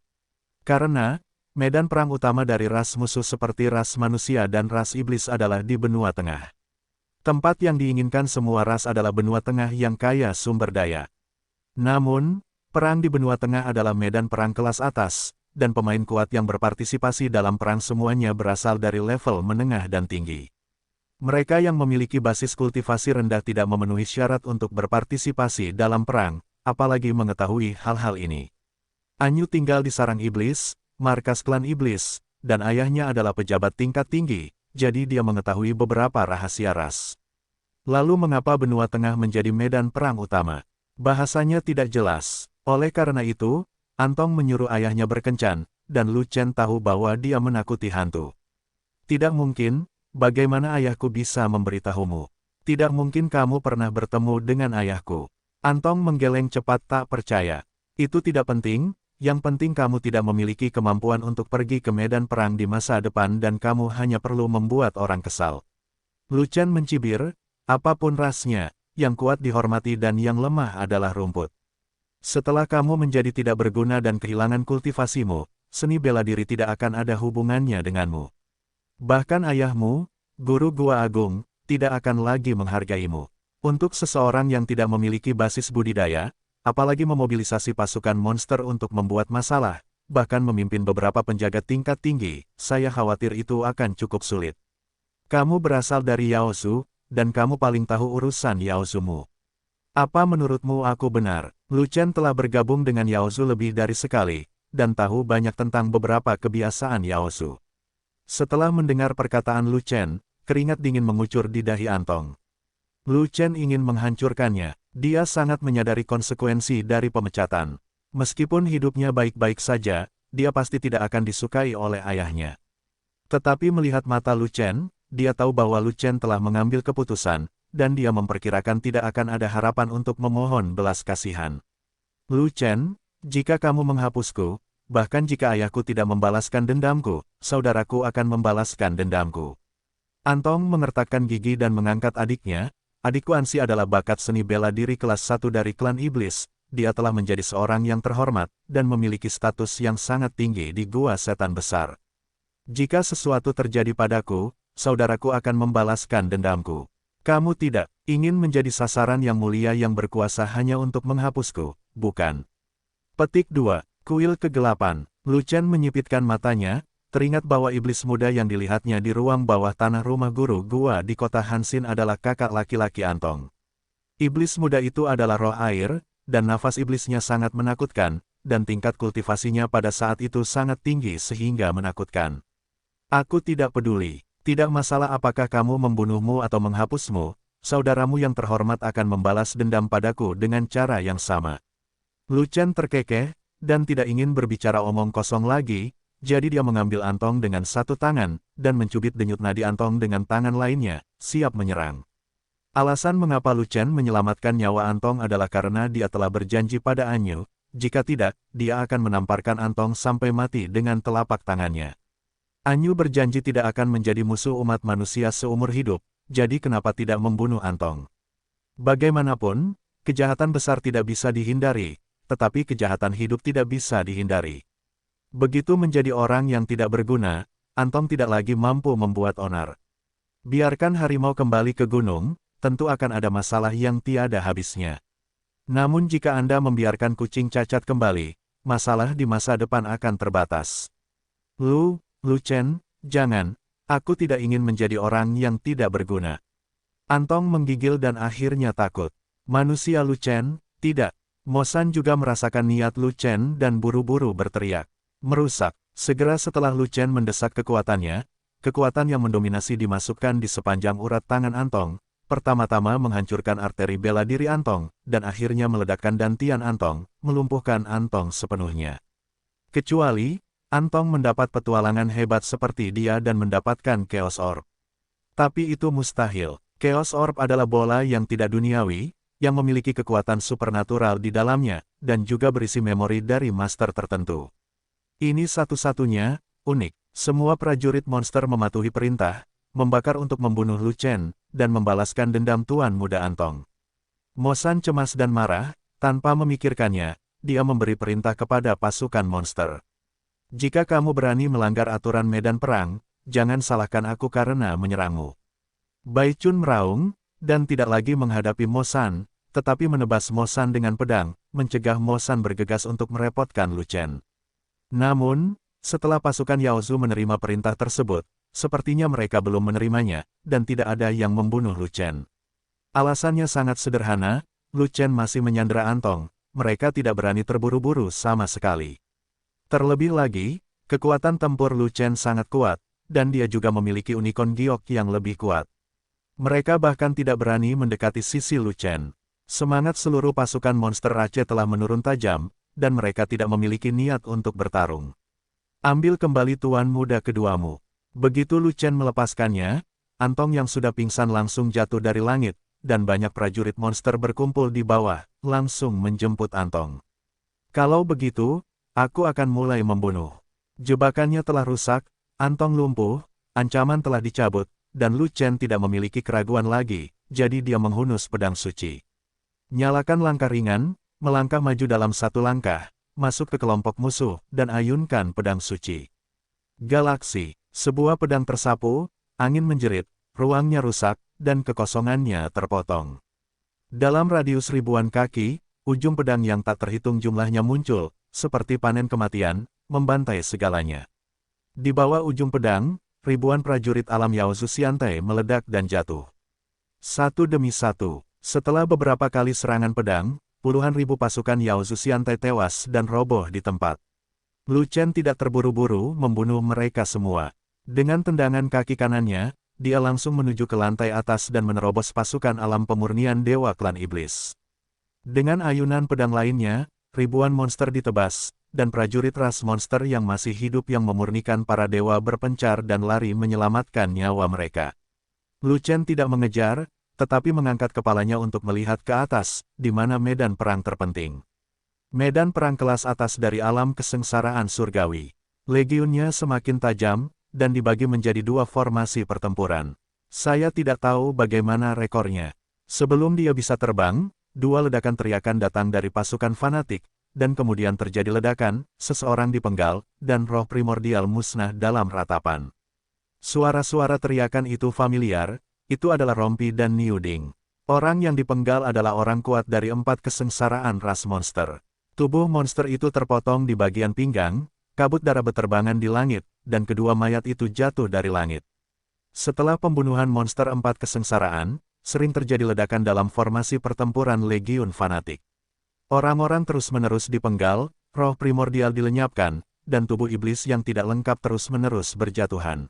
Speaker 1: Karena, medan perang utama dari ras musuh seperti ras manusia dan ras iblis adalah di benua tengah. Tempat yang diinginkan semua ras adalah benua tengah yang kaya sumber daya. Namun, perang di benua tengah adalah medan perang kelas atas, dan pemain kuat yang berpartisipasi dalam perang semuanya berasal dari level menengah dan tinggi. Mereka yang memiliki basis kultivasi rendah tidak memenuhi syarat untuk berpartisipasi dalam perang, apalagi mengetahui hal-hal ini. Anyu tinggal di sarang iblis, markas klan iblis, dan ayahnya adalah pejabat tingkat tinggi, jadi dia mengetahui beberapa rahasia ras. Lalu mengapa benua tengah menjadi medan perang utama? Bahasanya tidak jelas. Oleh karena itu, Antong menyuruh ayahnya berkencan, dan Lu Chen tahu bahwa dia menakuti hantu. Tidak mungkin, bagaimana ayahku bisa memberitahumu? Tidak mungkin kamu pernah bertemu dengan ayahku. Antong menggeleng cepat tak percaya. Itu tidak penting, yang penting kamu tidak memiliki kemampuan untuk pergi ke medan perang di masa depan dan kamu hanya perlu membuat orang kesal. Lu Chen mencibir, apapun rasnya, yang kuat dihormati dan yang lemah adalah rumput. Setelah kamu menjadi tidak berguna dan kehilangan kultivasimu, seni bela diri tidak akan ada hubungannya denganmu. Bahkan ayahmu, guru gua agung, tidak akan lagi menghargaimu. Untuk seseorang yang tidak memiliki basis budidaya, apalagi memobilisasi pasukan monster untuk membuat masalah, bahkan memimpin beberapa penjaga tingkat tinggi, saya khawatir itu akan cukup sulit. Kamu berasal dari Yaosu, dan kamu paling tahu urusan Yaosumu. Apa menurutmu aku benar? Lu Chen telah bergabung dengan Yaosu lebih dari sekali, dan tahu banyak tentang beberapa kebiasaan Yaosu. Setelah mendengar perkataan Lu Chen, keringat dingin mengucur di dahi Antong. Lu Chen ingin menghancurkannya, dia sangat menyadari konsekuensi dari pemecatan. Meskipun hidupnya baik-baik saja, dia pasti tidak akan disukai oleh ayahnya. Tetapi melihat mata Lu Chen, dia tahu bahwa Lu Chen telah mengambil keputusan, dan dia memperkirakan tidak akan ada harapan untuk memohon belas kasihan. Lu Chen, jika kamu menghapusku, bahkan jika ayahku tidak membalaskan dendamku, saudaraku akan membalaskan dendamku. Antong mengertakkan gigi dan mengangkat adiknya. Adikku Ansi adalah bakat seni bela diri kelas 1 dari klan iblis, dia telah menjadi seorang yang terhormat, dan memiliki status yang sangat tinggi di gua setan besar. Jika sesuatu terjadi padaku, saudaraku akan membalaskan dendamku. Kamu tidak ingin menjadi sasaran yang mulia yang berkuasa hanya untuk menghapusku, bukan? Petik 2. Kuil kegelapan. Lu Chen menyipitkan matanya, teringat bahwa iblis muda yang dilihatnya di ruang bawah tanah rumah guru gua di kota Hansin adalah kakak laki-laki Antong. Iblis muda itu adalah roh air, dan nafas iblisnya sangat menakutkan, dan tingkat kultivasinya pada saat itu sangat tinggi sehingga menakutkan. Aku tidak peduli. Tidak masalah apakah kamu membunuhmu atau menghapusmu, saudaramu yang terhormat akan membalas dendam padaku dengan cara yang sama. Lu Chen terkekeh, dan tidak ingin berbicara omong kosong lagi, jadi dia mengambil Antong dengan satu tangan, dan mencubit denyut nadi Antong dengan tangan lainnya, siap menyerang. Alasan mengapa Lu Chen menyelamatkan nyawa Antong adalah karena dia telah berjanji pada Anyu, jika tidak, dia akan menamparkan Antong sampai mati dengan telapak tangannya. Anyu berjanji tidak akan menjadi musuh umat manusia seumur hidup, jadi kenapa tidak membunuh Antong? Bagaimanapun, kejahatan besar tidak bisa dihindari, tetapi kejahatan hidup tidak bisa dihindari. Begitu menjadi orang yang tidak berguna, Antong tidak lagi mampu membuat onar. Biarkan harimau kembali ke gunung, tentu akan ada masalah yang tiada habisnya. Namun jika Anda membiarkan kucing cacat kembali, masalah di masa depan akan terbatas. Lu Chen, jangan, aku tidak ingin menjadi orang yang tidak berguna. Antong menggigil dan akhirnya takut. Manusia Lu Chen, tidak. Mo San juga merasakan niat Lu Chen dan buru-buru berteriak. Merusak. Segera setelah Lu Chen mendesak kekuatannya, kekuatan yang mendominasi dimasukkan di sepanjang urat tangan Antong, pertama-tama menghancurkan arteri bela diri Antong, dan akhirnya meledakkan dantian Antong, melumpuhkan Antong sepenuhnya. Kecuali, Antong mendapat petualangan hebat seperti dia dan mendapatkan Chaos Orb. Tapi itu mustahil. Chaos Orb adalah bola yang tidak duniawi, yang memiliki kekuatan supernatural di dalamnya, dan juga berisi memori dari master tertentu. Ini satu-satunya, unik. Semua prajurit monster mematuhi perintah, membakar untuk membunuh Lu Chen, dan membalaskan dendam Tuan Muda Antong. Mo San cemas dan marah, tanpa memikirkannya, dia memberi perintah kepada pasukan monster. Jika kamu berani melanggar aturan medan perang, jangan salahkan aku karena menyerangmu. Bai Chun meraung, dan tidak lagi menghadapi Mo San, tetapi menebas Mo San dengan pedang, mencegah Mo San bergegas untuk merepotkan Lu Chen. Namun, setelah pasukan Yaozu menerima perintah tersebut, sepertinya mereka belum menerimanya, dan tidak ada yang membunuh Lu Chen. Alasannya sangat sederhana, Lu Chen masih menyandera Antong, mereka tidak berani terburu-buru sama sekali. Terlebih lagi, kekuatan tempur Lu Chen sangat kuat, dan dia juga memiliki unicorn giok yang lebih kuat. Mereka bahkan tidak berani mendekati sisi Lu Chen. Semangat seluruh pasukan monster Aceh telah menurun tajam, dan mereka tidak memiliki niat untuk bertarung. Ambil kembali tuan muda keduamu. Begitu Lu Chen melepaskannya, Antong yang sudah pingsan langsung jatuh dari langit, dan banyak prajurit monster berkumpul di bawah, langsung menjemput Antong. Kalau begitu, aku akan mulai membunuh. Jebakannya telah rusak, Antong lumpuh, ancaman telah dicabut, dan Lu Chen tidak memiliki keraguan lagi, jadi dia menghunus pedang suci. Nyalakan langkah ringan, melangkah maju dalam satu langkah, masuk ke kelompok musuh, dan ayunkan pedang suci. Galaksi, sebuah pedang tersapu, angin menjerit, ruangnya rusak, dan kekosongannya terpotong. Dalam radius ribuan kaki, ujung pedang yang tak terhitung jumlahnya muncul, seperti panen kematian, membantai segalanya. Di bawah ujung pedang, ribuan prajurit alam Yaozu Xiantai meledak dan jatuh. Satu demi satu, setelah beberapa kali serangan pedang, puluhan ribu pasukan Yaozu Xiantai tewas dan roboh di tempat. Lu Chen tidak terburu-buru membunuh mereka semua. Dengan tendangan kaki kanannya, dia langsung menuju ke lantai atas dan menerobos pasukan alam pemurnian Dewa Klan Iblis. Dengan ayunan pedang lainnya, ribuan monster ditebas, dan prajurit ras monster yang masih hidup yang memurnikan para dewa berpencar dan lari menyelamatkan nyawa mereka. Lu Chen tidak mengejar, tetapi mengangkat kepalanya untuk melihat ke atas, di mana medan perang terpenting. Medan perang kelas atas dari alam kesengsaraan surgawi. Legionnya semakin tajam, dan dibagi menjadi dua formasi pertempuran. Saya tidak tahu bagaimana rekornya. Sebelum dia bisa terbang, dua ledakan teriakan datang dari pasukan fanatik, dan kemudian terjadi ledakan, seseorang dipenggal, dan roh primordial musnah dalam ratapan. Suara-suara teriakan itu familiar, itu adalah Rompi dan Niuding. Orang yang dipenggal adalah orang kuat dari 4 kesengsaraan ras monster. Tubuh monster itu terpotong di bagian pinggang, kabut darah beterbangan di langit, dan kedua mayat itu jatuh dari langit. Setelah pembunuhan monster 4 kesengsaraan, sering terjadi ledakan dalam formasi pertempuran legiun fanatik. Orang-orang terus-menerus dipenggal, roh primordial dilenyapkan, dan tubuh iblis yang tidak lengkap terus-menerus berjatuhan.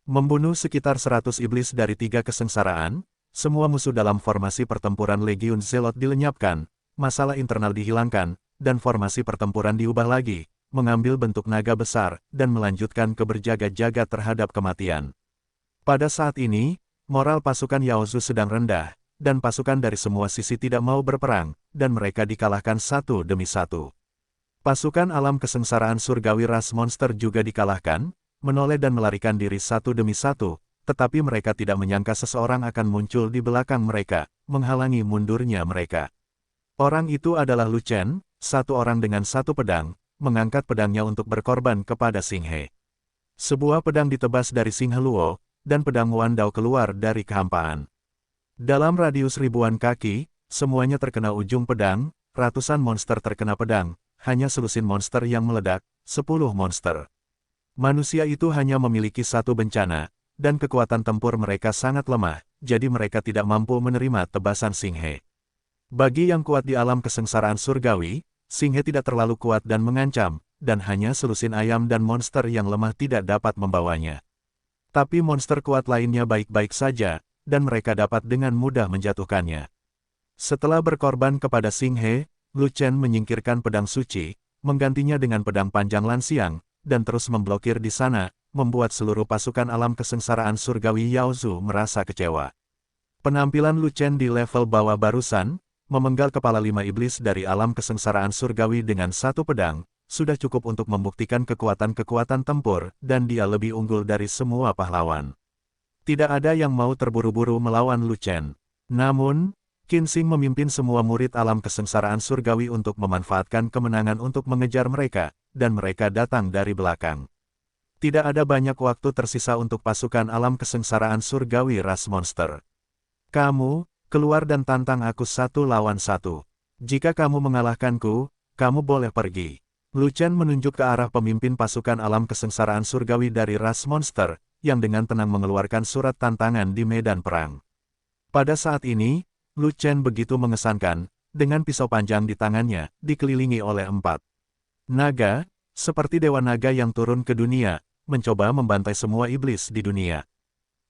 Speaker 1: Membunuh sekitar 100 iblis dari 3 kesengsaraan, semua musuh dalam formasi pertempuran Legiun Zelot dilenyapkan, masalah internal dihilangkan, dan formasi pertempuran diubah lagi, mengambil bentuk naga besar, dan melanjutkan ke berjaga-jaga terhadap kematian. Pada saat ini, moral pasukan Yaozu sedang rendah, dan pasukan dari semua sisi tidak mau berperang, dan mereka dikalahkan satu demi satu. Pasukan alam kesengsaraan surgawi ras monster juga dikalahkan, menoleh dan melarikan diri satu demi satu, tetapi mereka tidak menyangka seseorang akan muncul di belakang mereka, menghalangi mundurnya mereka. Orang itu adalah Lu Chen, satu orang dengan satu pedang, mengangkat pedangnya untuk berkorban kepada Xing He. Sebuah pedang ditebas dari Xing He Luo, dan pedang Wan Dao keluar dari kehampaan. Dalam radius ribuan kaki, semuanya terkena ujung pedang, ratusan monster terkena pedang, hanya selusin monster yang meledak, 10 monster. Manusia itu hanya memiliki satu bencana, dan kekuatan tempur mereka sangat lemah, jadi mereka tidak mampu menerima tebasan Xing He. Bagi yang kuat di alam kesengsaraan surgawi, Xing He tidak terlalu kuat dan mengancam, dan hanya selusin ayam dan monster yang lemah tidak dapat membawanya. Tapi monster kuat lainnya baik-baik saja, dan mereka dapat dengan mudah menjatuhkannya. Setelah berkorban kepada Xing He, Lu Chen menyingkirkan pedang suci, menggantinya dengan pedang panjang Lanxiang, dan terus memblokir di sana, membuat seluruh pasukan alam kesengsaraan surgawi Yaozu merasa kecewa. Penampilan Lu Chen di level bawah barusan, memenggal kepala 5 iblis dari alam kesengsaraan surgawi dengan satu pedang, sudah cukup untuk membuktikan kekuatan-kekuatan tempur, dan dia lebih unggul dari semua pahlawan. Tidak ada yang mau terburu-buru melawan Lu Chen. Namun, Qin Xing memimpin semua murid alam kesengsaraan surgawi untuk memanfaatkan kemenangan untuk mengejar mereka, dan mereka datang dari belakang. Tidak ada banyak waktu tersisa untuk pasukan alam kesengsaraan surgawi ras monster. Kamu, keluar dan tantang aku 1 lawan 1. Jika kamu mengalahkanku, kamu boleh pergi. Lu Chen menunjuk ke arah pemimpin pasukan alam kesengsaraan surgawi dari ras monster, yang dengan tenang mengeluarkan surat tantangan di medan perang. Pada saat ini, Lu Chen begitu mengesankan, dengan pisau panjang di tangannya, dikelilingi oleh 4 naga, seperti dewa naga yang turun ke dunia, mencoba membantai semua iblis di dunia.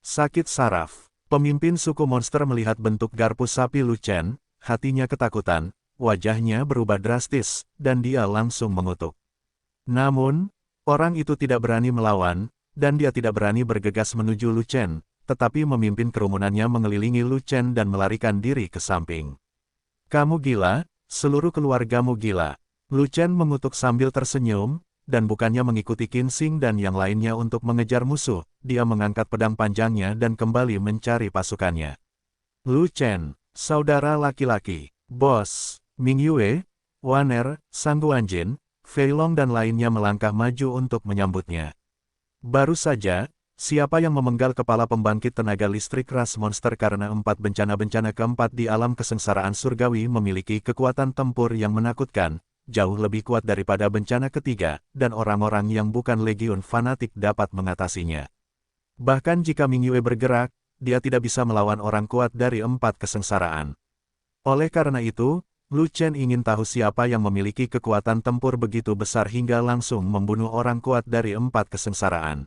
Speaker 1: Sakit saraf. Pemimpin suku monster melihat bentuk garpu sapi Lu Chen, hatinya ketakutan, wajahnya berubah drastis, dan dia langsung mengutuk. Namun, orang itu tidak berani melawan, dan dia tidak berani bergegas menuju Lu Chen, tetapi memimpin kerumunannya mengelilingi Lu Chen dan melarikan diri ke samping. Kamu gila, seluruh keluargamu gila. Lu Chen mengutuk sambil tersenyum, dan bukannya mengikuti Qin Xing dan yang lainnya untuk mengejar musuh, dia mengangkat pedang panjangnya dan kembali mencari pasukannya. Lu Chen, saudara laki-laki, bos, Ming Yue, Wan Er, Sang Guanjin, Fei Long dan lainnya melangkah maju untuk menyambutnya. Baru saja, siapa yang memenggal kepala pembangkit tenaga listrik ras monster karena 4 bencana-bencana keempat di alam kesengsaraan surgawi memiliki kekuatan tempur yang menakutkan, jauh lebih kuat daripada bencana ketiga, dan orang-orang yang bukan legiun fanatik dapat mengatasinya. Bahkan jika Ming Yue bergerak, dia tidak bisa melawan orang kuat dari 4 kesengsaraan. Oleh karena itu, Lu Chen ingin tahu siapa yang memiliki kekuatan tempur begitu besar hingga langsung membunuh orang kuat dari 4 kesengsaraan.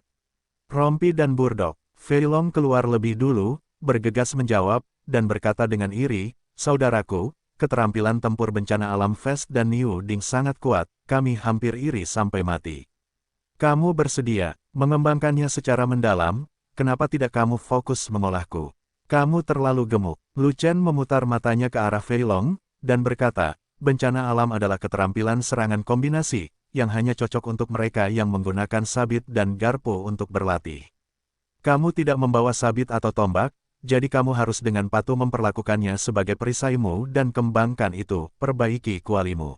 Speaker 1: Rompi dan Burdok, Fei Long keluar lebih dulu, bergegas menjawab, dan berkata dengan iri, saudaraku, keterampilan tempur bencana alam Fest dan Niu Ding sangat kuat, kami hampir iri sampai mati. Kamu bersedia mengembangkannya secara mendalam, kenapa tidak kamu fokus mengolahku? Kamu terlalu gemuk. Lu Chen memutar matanya ke arah Fei Long, dan berkata, bencana alam adalah keterampilan serangan kombinasi, yang hanya cocok untuk mereka yang menggunakan sabit dan garpu untuk berlatih. Kamu tidak membawa sabit atau tombak, jadi kamu harus dengan patuh memperlakukannya sebagai perisaimu dan kembangkan itu, perbaiki kualimu.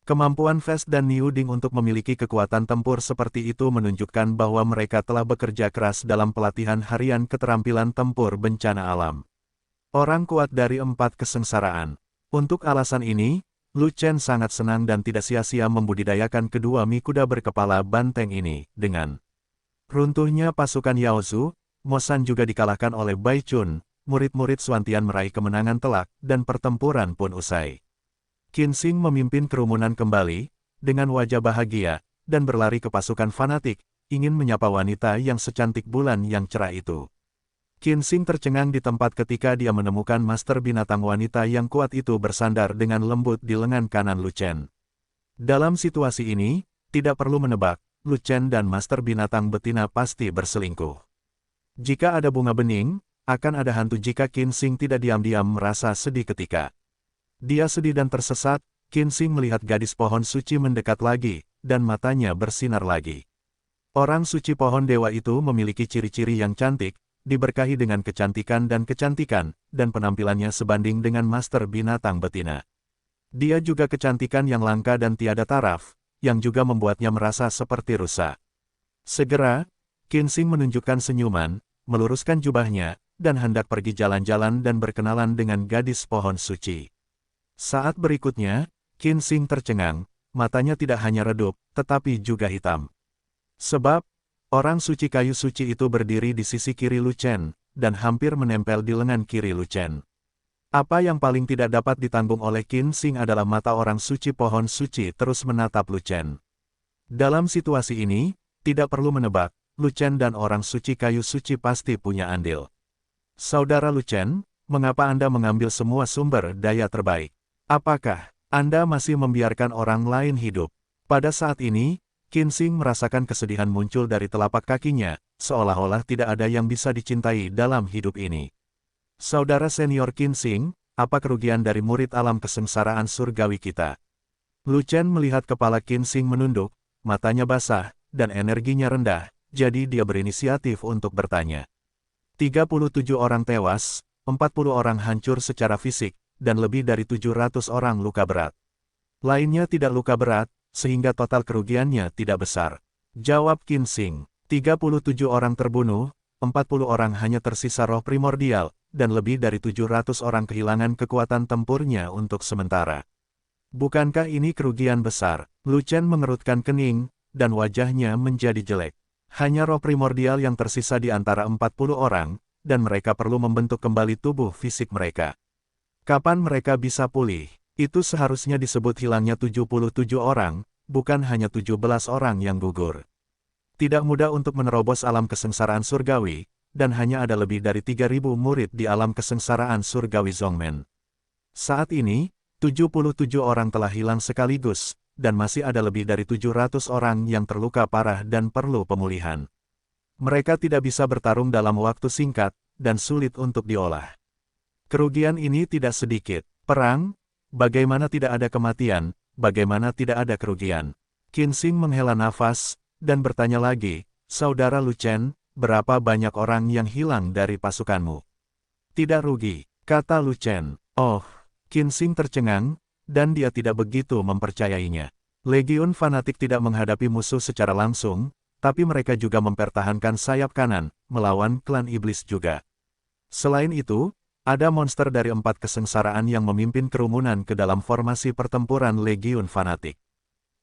Speaker 1: Kemampuan Fest dan Niu Ding untuk memiliki kekuatan tempur seperti itu menunjukkan bahwa mereka telah bekerja keras dalam pelatihan harian keterampilan tempur bencana alam. Orang kuat dari 4 kesengsaraan. Untuk alasan ini, Lu Chen sangat senang dan tidak sia-sia membudidayakan kedua mi kuda berkepala banteng ini, dengan runtuhnya pasukan Yaozu, Mo San juga dikalahkan oleh Bai Chun, murid-murid Xuantian meraih kemenangan telak, dan pertempuran pun usai. Qin Xing memimpin kerumunan kembali, dengan wajah bahagia, dan berlari ke pasukan fanatik, ingin menyapa wanita yang secantik bulan yang cerah itu. Qin Xing tercengang di tempat ketika dia menemukan master binatang wanita yang kuat itu bersandar dengan lembut di lengan kanan Lu Chen. Dalam situasi ini, tidak perlu menebak, Lu Chen dan master binatang betina pasti berselingkuh. Jika ada bunga bening, akan ada hantu jika Qin Xing tidak diam-diam merasa sedih ketika dia sedih dan tersesat, Qin Xing melihat gadis pohon suci mendekat lagi, dan matanya bersinar lagi. Orang suci pohon dewa itu memiliki ciri-ciri yang cantik, diberkahi dengan kecantikan, dan penampilannya sebanding dengan master binatang betina. Dia juga kecantikan yang langka dan tiada taraf, yang juga membuatnya merasa seperti rusa. Segera, Qin Xing menunjukkan senyuman, meluruskan jubahnya, dan hendak pergi jalan-jalan dan berkenalan dengan gadis pohon suci. Saat berikutnya, Qin Xing tercengang, matanya tidak hanya redup, tetapi juga hitam. Sebab, orang suci kayu suci itu berdiri di sisi kiri Lu Chen, dan hampir menempel di lengan kiri Lu Chen. Apa yang paling tidak dapat ditanggung oleh Qin Xing adalah mata orang suci pohon suci terus menatap Lu Chen. Dalam situasi ini, tidak perlu menebak, Lu Chen dan orang suci kayu suci pasti punya andil. Saudara Lu Chen, mengapa Anda mengambil semua sumber daya terbaik? Apakah Anda masih membiarkan orang lain hidup? Pada saat ini, Qin Xing merasakan kesedihan muncul dari telapak kakinya, seolah-olah tidak ada yang bisa dicintai dalam hidup ini. Saudara senior Qin Xing, apa kerugian dari murid alam kesengsaraan surgawi kita? Lu Chen melihat kepala Qin Xing menunduk, matanya basah, dan energinya rendah, jadi dia berinisiatif untuk bertanya. 37 orang tewas, 40 orang hancur secara fisik, dan lebih dari 700 orang luka berat. Lainnya tidak luka berat, sehingga total kerugiannya tidak besar. Jawab Qin Xing, 37 orang terbunuh, 40 orang hanya tersisa roh primordial, dan lebih dari 700 orang kehilangan kekuatan tempurnya untuk sementara. Bukankah ini kerugian besar? Lu Chen mengerutkan kening, dan wajahnya menjadi jelek. Hanya roh primordial yang tersisa di antara 40 orang, dan mereka perlu membentuk kembali tubuh fisik mereka. Kapan mereka bisa pulih? Itu seharusnya disebut hilangnya 77 orang, bukan hanya 17 orang yang gugur. Tidak mudah untuk menerobos alam kesengsaraan surgawi, dan hanya ada lebih dari 3.000 murid di alam kesengsaraan surgawi Zongmen. Saat ini, 77 orang telah hilang sekaligus, dan masih ada lebih dari 700 orang yang terluka parah dan perlu pemulihan. Mereka tidak bisa bertarung dalam waktu singkat, dan sulit untuk diolah. Kerugian ini tidak sedikit. Perang? Bagaimana tidak ada kematian? Bagaimana tidak ada kerugian? Qin Xing menghela nafas, dan bertanya lagi, Saudara Lu Chen, berapa banyak orang yang hilang dari pasukanmu? Tidak rugi, kata Lu Chen. Oh, Qin Xing tercengang, dan dia tidak begitu mempercayainya. Legiun fanatik tidak menghadapi musuh secara langsung, tapi mereka juga mempertahankan sayap kanan, melawan klan iblis juga. Selain itu, ada monster dari 4 kesengsaraan yang memimpin kerumunan ke dalam formasi pertempuran Legiun fanatik.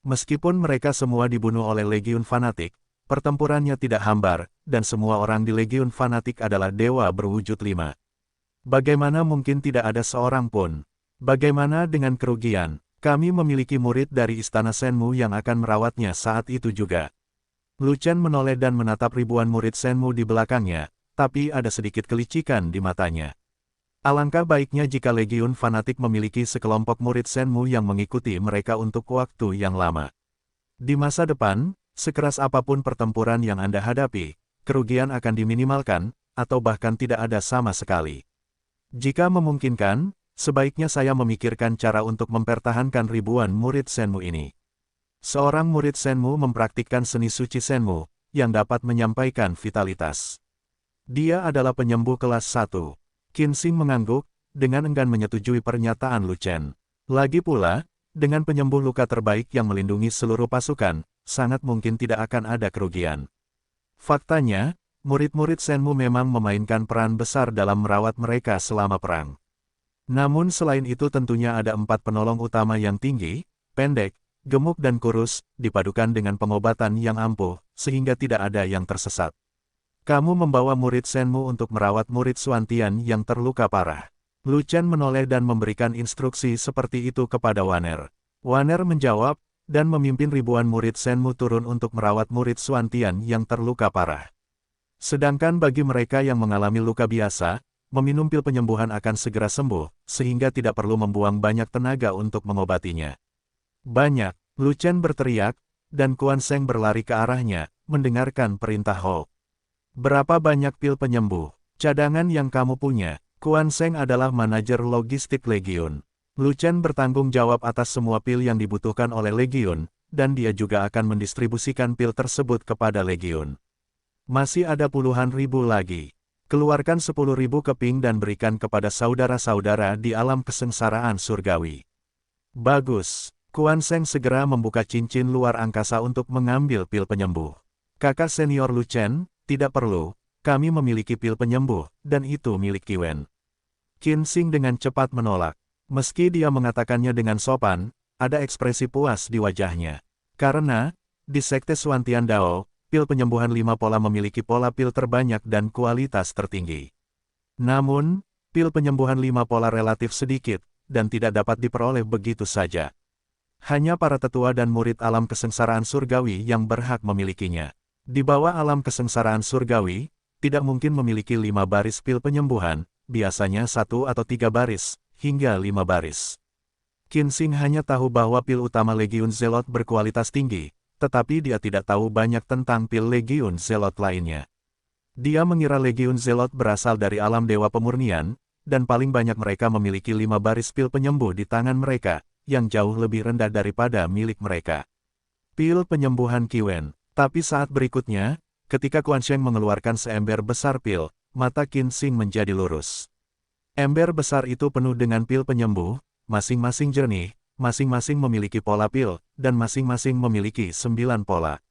Speaker 1: Meskipun mereka semua dibunuh oleh Legiun fanatik, pertempurannya tidak hambar, dan semua orang di Legiun fanatik adalah dewa berwujud 5. Bagaimana mungkin tidak ada seorang pun? Bagaimana dengan kerugian? Kami memiliki murid dari Istana Shenmu yang akan merawatnya saat itu juga. Lu Chen menoleh dan menatap ribuan murid Shenmu di belakangnya, tapi ada sedikit kelicikan di matanya. Alangkah baiknya jika Legiun fanatik memiliki sekelompok murid Shenmu yang mengikuti mereka untuk waktu yang lama. Di masa depan, sekeras apapun pertempuran yang Anda hadapi, kerugian akan diminimalkan, atau bahkan tidak ada sama sekali. Jika memungkinkan, sebaiknya saya memikirkan cara untuk mempertahankan ribuan murid Shenmu ini. Seorang murid Shenmu mempraktikkan seni suci Shenmu, yang dapat menyampaikan vitalitas. Dia adalah penyembuh kelas 1. Qin Xing mengangguk, dengan enggan menyetujui pernyataan Lu Chen. Lagi pula, dengan penyembuh luka terbaik yang melindungi seluruh pasukan, sangat mungkin tidak akan ada kerugian. Faktanya, murid-murid Shenmu memang memainkan peran besar dalam merawat mereka selama perang. Namun selain itu tentunya ada 4 penolong utama yang tinggi, pendek, gemuk dan kurus, dipadukan dengan pengobatan yang ampuh, sehingga tidak ada yang tersesat. Kamu membawa murid Shenmu untuk merawat murid Xuantian yang terluka parah. Lu Chen menoleh dan memberikan instruksi seperti itu kepada Waner. Waner menjawab, dan memimpin ribuan murid Shenmu turun untuk merawat murid Xuantian yang terluka parah. Sedangkan bagi mereka yang mengalami luka biasa, meminum pil penyembuhan akan segera sembuh, sehingga tidak perlu membuang banyak tenaga untuk mengobatinya. Banyak, Lu Chen berteriak, dan Quan Sheng berlari ke arahnya, mendengarkan perintah Ho. Berapa banyak pil penyembuh? Cadangan yang kamu punya. Quan Sheng adalah manajer logistik Legiun. Lu Chen bertanggung jawab atas semua pil yang dibutuhkan oleh Legiun, dan dia juga akan mendistribusikan pil tersebut kepada Legiun. Masih ada puluhan ribu lagi. Keluarkan 10.000 keping dan berikan kepada saudara-saudara di alam kesengsaraan surgawi. Bagus. Quan Sheng segera membuka cincin luar angkasa untuk mengambil pil penyembuh. Kakak senior Lu Chen, tidak perlu, kami memiliki pil penyembuh, dan itu milik Kiwen. Qin Xing dengan cepat menolak. Meski dia mengatakannya dengan sopan, ada ekspresi puas di wajahnya. Karena, di Sekte Xuantian Dao, pil penyembuhan 5 pola memiliki pola pil terbanyak dan kualitas tertinggi. Namun, pil penyembuhan 5 pola relatif sedikit, dan tidak dapat diperoleh begitu saja. Hanya para tetua dan murid alam kesengsaraan surgawi yang berhak memilikinya. Di bawah alam kesengsaraan surgawi, tidak mungkin memiliki 5 baris pil penyembuhan, biasanya 1 atau 3 baris, hingga 5 baris. Qin Xing hanya tahu bahwa pil utama Legiun Zelot berkualitas tinggi, tetapi dia tidak tahu banyak tentang pil Legiun Zelot lainnya. Dia mengira Legiun Zelot berasal dari alam dewa pemurnian, dan paling banyak mereka memiliki 5 baris pil penyembuh di tangan mereka, yang jauh lebih rendah daripada milik mereka. Pil penyembuhan Kiwen. Tapi saat berikutnya, ketika Quan Sheng mengeluarkan seember besar pil, mata Qin Xing menjadi lurus. Ember besar itu penuh dengan pil penyembuh, masing-masing jernih, masing-masing memiliki pola pil, dan masing-masing memiliki 9 pola.